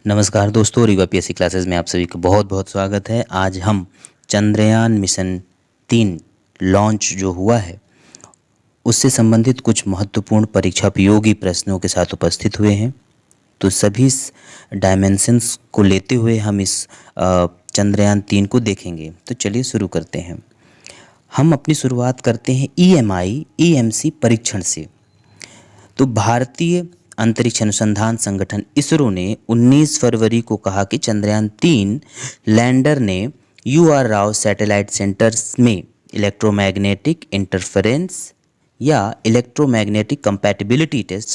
नमस्कार दोस्तों, Rewa PSC classes में आप सभी का बहुत बहुत स्वागत है। आज हम चंद्रयान मिशन 3 लॉन्च जो हुआ है उससे संबंधित कुछ महत्वपूर्ण परीक्षा उपयोगी प्रश्नों के साथ उपस्थित हुए हैं। तो सभी डायमेंशंस को लेते हुए हम इस चंद्रयान 3 को देखेंगे। तो चलिए शुरू करते हैं। हम अपनी शुरुआत करते हैं EMC परीक्षण से। तो भारतीय अंतरिक्ष अनुसंधान संगठन इसरो ने 19 फरवरी को कहा कि चंद्रयान 3 लैंडर ने UR राव सैटेलाइट सेंटर में इलेक्ट्रोमैग्नेटिक इंटरफेरेंस या इलेक्ट्रोमैग्नेटिक कंपैटिबिलिटी टेस्ट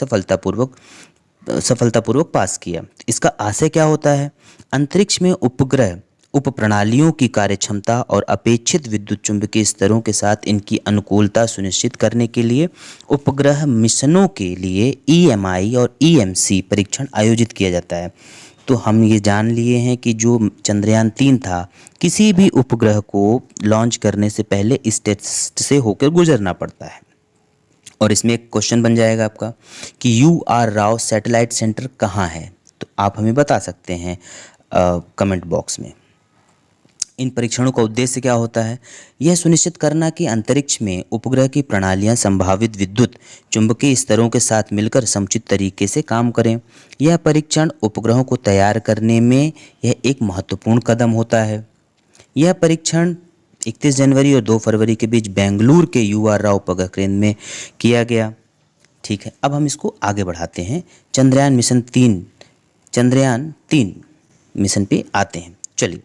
सफलतापूर्वक पास किया। इसका आशय क्या होता है? अंतरिक्ष में उपग्रह उपप्रणालियों की कार्यक्षमता और अपेक्षित विद्युत चुंबकीय स्तरों के साथ इनकी अनुकूलता सुनिश्चित करने के लिए उपग्रह मिशनों के लिए EMI और EMC परीक्षण आयोजित किया जाता है। तो हम ये जान लिए हैं कि जो चंद्रयान 3 था, किसी भी उपग्रह को लॉन्च करने से पहले इस टेस्ट से होकर गुजरना पड़ता है। और इसमें एक क्वेश्चन बन जाएगा आपका कि UR राव सैटेलाइट सेंटर कहाँ है? तो आप हमें बता सकते हैं कमेंट बॉक्स में। इन परीक्षणों का उद्देश्य क्या होता है? यह सुनिश्चित करना कि अंतरिक्ष में उपग्रह की प्रणालियां संभावित विद्युत चुंबकीय स्तरों के साथ मिलकर समुचित तरीके से काम करें। यह परीक्षण उपग्रहों को तैयार करने में यह एक महत्वपूर्ण कदम होता है। यह परीक्षण 31 जनवरी और 2 फरवरी के बीच बेंगलुरु के UR राव उपग्रह केंद्र में किया गया। ठीक है, अब हम इसको आगे बढ़ाते हैं। चंद्रयान 3 मिशन पे आते हैं। चलिए,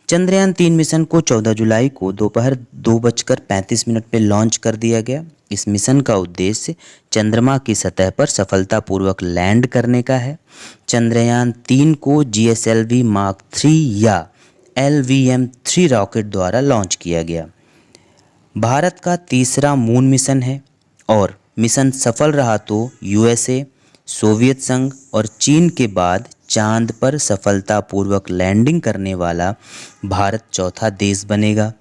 चंद्रयान 3 मिशन को 14 जुलाई को दोपहर 2:35 पे लॉन्च कर दिया गया। इस मिशन का उद्देश्य चंद्रमा की सतह पर सफलतापूर्वक लैंड करने का है। चंद्रयान 3 को GSLV मार्क 3 या LVM-3 रॉकेट द्वारा लॉन्च किया गया। भारत का तीसरा मून मिशन है और मिशन सफल रहा तो USA, सोवियत संघ और चीन के बाद चांद पर सफलतापूर्वक लैंडिंग करने वाला भारत चौथा देश बनेगा।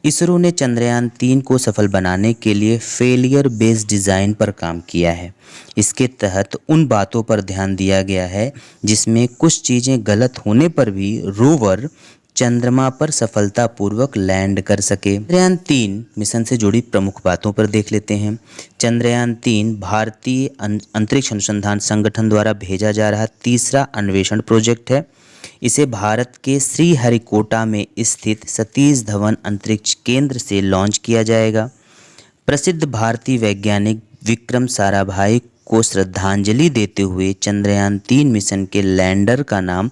इसरो ने चंद्रयान 3 को सफल बनाने के लिए फेलियर बेस्ड डिज़ाइन पर काम किया है। इसके तहत उन बातों पर ध्यान दिया गया है जिसमें कुछ चीज़ें गलत होने पर भी रोवर चंद्रमा पर सफलतापूर्वक लैंड कर सके। चंद्रयान 3 मिशन से जुड़ी प्रमुख बातों पर देख लेते हैं। चंद्रयान 3 भारतीय अंतरिक्ष अनुसंधान संगठन द्वारा भेजा जा रहा तीसरा अन्वेषण प्रोजेक्ट है। इसे भारत के श्रीहरिकोटा में स्थित सतीश धवन अंतरिक्ष केंद्र से लॉन्च किया जाएगा। प्रसिद्ध भारतीय वैज्ञानिक विक्रम साराभाई को श्रद्धांजलि देते हुए चंद्रयान 3 मिशन के लैंडर का नाम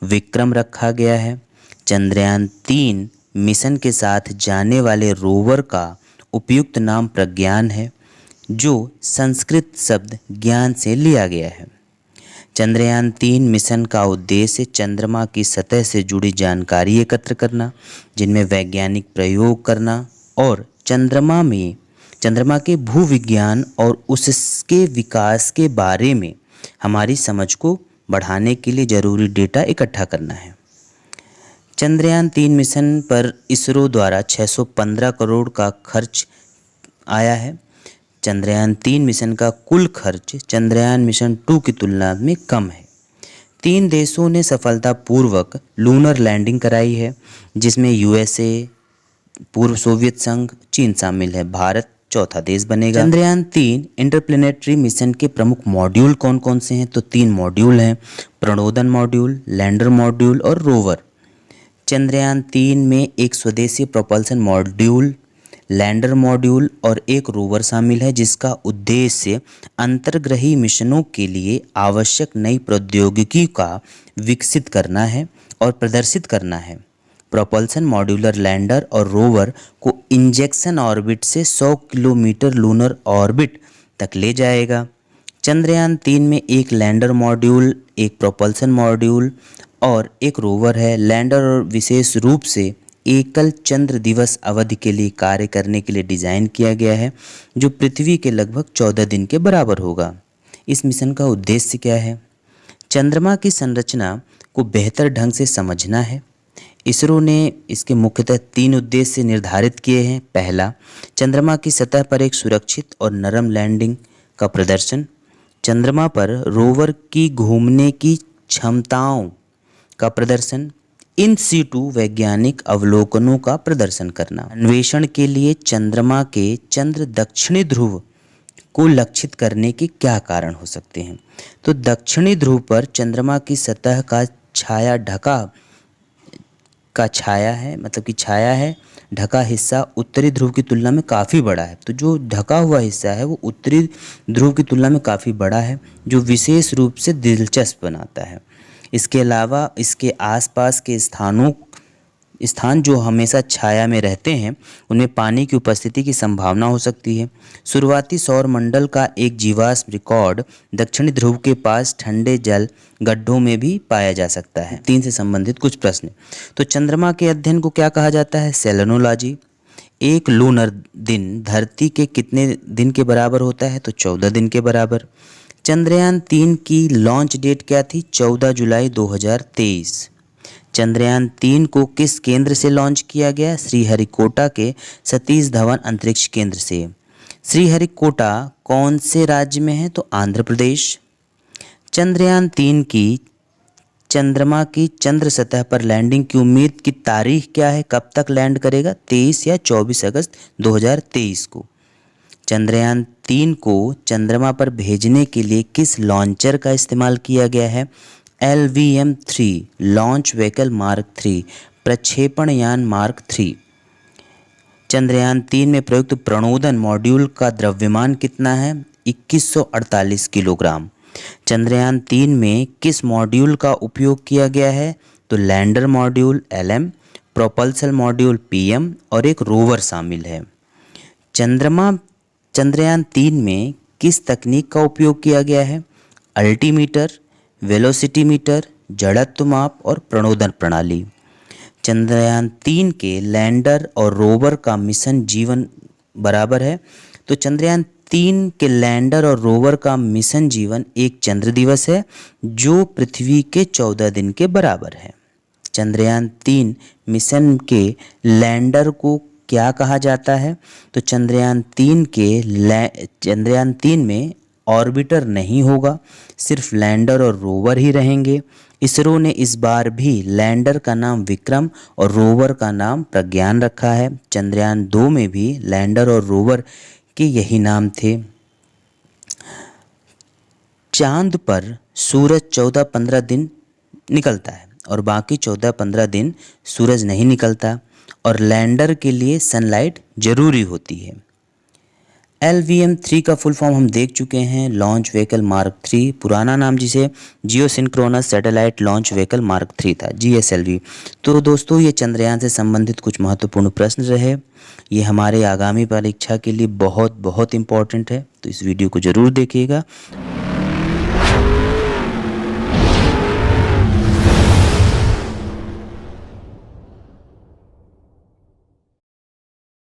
विक्रम रखा गया है। चंद्रयान 3 मिशन के साथ जाने वाले रोवर का उपयुक्त नाम प्रज्ञान है, जो संस्कृत शब्द ज्ञान से लिया गया है। चंद्रयान 3 मिशन का उद्देश्य चंद्रमा की सतह से जुड़ी जानकारी एकत्र करना, जिनमें वैज्ञानिक प्रयोग करना और चंद्रमा के भूविज्ञान और उसके विकास के बारे में हमारी समझ को बढ़ाने के लिए जरूरी डेटा इकट्ठा करना है। चंद्रयान 3 मिशन पर इसरो द्वारा 615 करोड़ का खर्च आया है। चंद्रयान 3 मिशन का कुल खर्च चंद्रयान मिशन 2 की तुलना में कम है। 3 देशों ने सफलतापूर्वक लूनर लैंडिंग कराई है, जिसमें USA, पूर्व सोवियत संघ, चीन शामिल है। भारत चौथा देश बनेगा। चंद्रयान 3 इंटरप्लेनेटरी मिशन के प्रमुख मॉड्यूल कौन कौन से हैं? तो 3 मॉड्यूल हैं: प्रणोदन मॉड्यूल, लैंडर मॉड्यूल और रोवर। चंद्रयान 3 में एक स्वदेशी प्रोपल्सन मॉड्यूल, लैंडर मॉड्यूल और एक रोवर शामिल है, जिसका उद्देश्य अंतर्ग्रही मिशनों के लिए आवश्यक नई प्रौद्योगिकी का विकसित करना है और प्रदर्शित करना है। प्रोपल्सन मॉड्यूलर लैंडर और रोवर को इंजेक्शन ऑर्बिट से 100 किलोमीटर लूनर ऑर्बिट तक ले जाएगा। चंद्रयान 3 में एक लैंडर मॉड्यूल, एक प्रोपल्सन मॉड्यूल और एक रोवर है। लैंडर और विशेष रूप से एकल चंद्र दिवस अवधि के लिए कार्य करने के लिए डिज़ाइन किया गया है, जो पृथ्वी के लगभग 14 दिन के बराबर होगा। इस मिशन का उद्देश्य क्या है? चंद्रमा की संरचना को बेहतर ढंग से समझना है। इसरो ने इसके मुख्यतः 3 उद्देश्य निर्धारित किए हैं। पहला, चंद्रमा की सतह पर एक सुरक्षित और नरम लैंडिंग का प्रदर्शन। चंद्रमा पर रोवर की घूमने की क्षमताओं का प्रदर्शन, इन सीटू वैज्ञानिक अवलोकनों का प्रदर्शन करना। अन्वेषण के लिए चंद्रमा के चंद्र दक्षिणी ध्रुव को लक्षित करने के क्या कारण हो सकते हैं? तो दक्षिणी ध्रुव पर चंद्रमा की सतह का छाया है, ढका हिस्सा उत्तरी ध्रुव की तुलना में काफ़ी बड़ा है। तो जो ढका हुआ हिस्सा है वो उत्तरी ध्रुव की तुलना में काफ़ी बड़ा है, जो विशेष रूप से दिलचस्प बनाता है। इसके अलावा इसके आसपास के स्थान जो हमेशा छाया में रहते हैं उनमें पानी की उपस्थिति की संभावना हो सकती है। शुरुआती सौर मंडल का एक जीवाश्म रिकॉर्ड दक्षिणी ध्रुव के पास ठंडे जल गड्ढों में भी पाया जा सकता है। 3 से संबंधित कुछ प्रश्न। तो चंद्रमा के अध्ययन को क्या कहा जाता है? सेलेनोलॉजी। एक लूनर दिन धरती के कितने दिन के बराबर होता है? तो 14 दिन के बराबर। चंद्रयान 3 की लॉन्च डेट क्या थी? 14 जुलाई 2023। चंद्रयान 3 को किस केंद्र से लॉन्च किया गया? श्रीहरिकोटा के सतीश धवन अंतरिक्ष केंद्र से। श्रीहरिकोटा कौन से राज्य में है? तो आंध्र प्रदेश। चंद्रयान 3 की चंद्रमा की चंद्र सतह पर लैंडिंग की उम्मीद की तारीख क्या है? कब तक लैंड करेगा? 23 या 24 अगस्त 2023 को। चंद्रयान 3 को चंद्रमा पर भेजने के लिए किस लॉन्चर का इस्तेमाल किया गया है? LVM-3 लॉन्च व्हीकल मार्क 3 प्रक्षेपण यान मार्क 3। चंद्रयान 3 में प्रयुक्त प्रणोदन मॉड्यूल का द्रव्यमान कितना है? 2148 किलोग्राम। चंद्रयान 3 में किस मॉड्यूल का उपयोग किया गया है? तो lander module LM, propulsion module PM और एक रोवर शामिल है। चंद्रयान 3 में किस तकनीक का उपयोग किया गया है? अल्टीमीटर, वेलोसिटीमीटर, जड़त्व माप और प्रणोदन प्रणाली। चंद्रयान 3 के लैंडर और रोवर का मिशन जीवन बराबर है। तो चंद्रयान 3 के लैंडर और रोवर का मिशन जीवन एक चंद्र दिवस है जो पृथ्वी के 14 दिन के बराबर है। चंद्रयान 3 मिशन के लैंडर को क्या कहा जाता है? तो चंद्रयान 3 में ऑर्बिटर नहीं होगा, सिर्फ लैंडर और रोवर ही रहेंगे। इसरो ने इस बार भी लैंडर का नाम विक्रम और रोवर का नाम प्रज्ञान रखा है। चंद्रयान 2 में भी लैंडर और रोवर के यही नाम थे। चांद पर सूरज 14-15 दिन निकलता है और बाकी 14-15 दिन सूरज नहीं निकलता और लैंडर के लिए सनलाइट जरूरी होती है। LVM-3 का फुल फॉर्म हम देख चुके हैं, लॉन्च व्हीकल मार्क 3, पुराना नाम जिसे geosynchronous satellite launch vehicle mark 3 था, GSLV। तो दोस्तों ये चंद्रयान से संबंधित कुछ महत्वपूर्ण प्रश्न रहे। ये हमारे आगामी परीक्षा के लिए बहुत बहुत इम्पोर्टेंट है, तो इस वीडियो को ज़रूर देखिएगा।